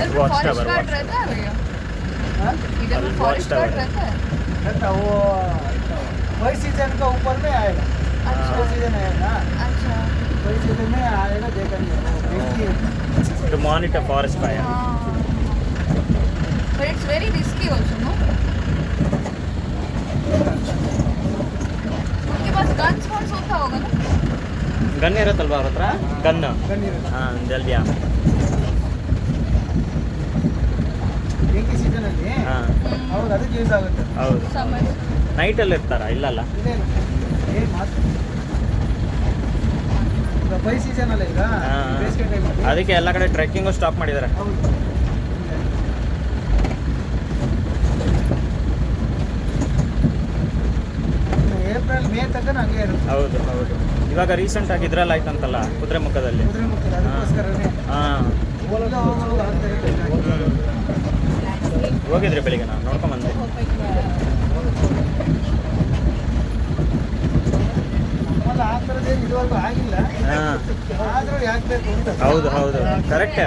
इधर में Watch forest tower, guard watch रहता है भैया? हाँ? इधर में watch फॉरेस्ट tower गार्ड है। रहता है? रहता वो वही सीजन का ऊपर में आएगा। अच्छा वही सीजन है ना, अच्छा वही सीजन में आएगा, देखेंगे वो देखिए। To monitor forest fire. हाँ but it's very risky also no? उनके पास गन्स वन्स होता होगा ना? ಗನ್ ಇರುತ್ತಲ್ವಾ ಅವ್ರ ಹತ್ರ ಗನ್ ಗನ್ ಇರುತ್ತೆ। ಹಾಂ ಜಲ್ದಿ ಬೆಂಕಿ ಸೀಸನ್ ಅಲ್ಲಿ ಹಾಂ ಅವ್ರಿಗೆ ಅದಕ್ಕೆ ಯೂಸ್ ಆಗುತ್ತೆ। ಹೌದು ಸಮರ್ ನೈಟಲ್ಲಿ ಇರ್ತಾರ ಇಲ್ಲಲ್ಲ ಇಲ್ಲೇ ಏನು ಮಾತು ಈಗ ಬೈ ಸೀಸನ್ ಅಲ್ಲ ಈಗ, ಹಾಂ ಬೇಸಿಗೆ ಟೈಮಲ್ಲಿ ಅದಕ್ಕೆ ಎಲ್ಲ ಕಡೆ ಟ್ರೆಕ್ಕಿಂಗು ಸ್ಟಾಪ್ ಮಾಡಿದ್ದಾರೆ ಹೌದು। ಏಪ್ರಿಲ್ ಮೇ ತನಕ ಹಂಗೆ ಇರುತ್ತೆ ಹೌದು ಹೌದು ಇವಾಗ ರೀಸೆಂಟಾಗಿ ಇದ್ರಲ್ಲಿ ಆಯ್ತಂತಲ್ಲ ಕುದುರೆಮುಖದಲ್ಲಿ ಕುದುರೆಮುಖ ಅದಕ್ಕೋಸ್ಕರನೇ ಹಾಂ ಹೋಗೋದು ಹೋಗೋದು ಆಗ್ತಾ ಇರುತ್ತೆ। ಹೋಗಿದ್ರಿ ಬೆಳಿಗ್ಗೆ ನಾನು ನೋಡ್ಕೊಂಬಂದೆ ಆಮೇಲೆ ಆ ಥರದ್ದೇನು ಇದುವರೆಗೂ ಆಗಿಲ್ಲ, ಹಾಂ ಆದರೂ ಯಾಕೆ ಬೇಕು ಅಂತ। ಹೌದು ಹೌದು ಕರೆಕ್ಟ್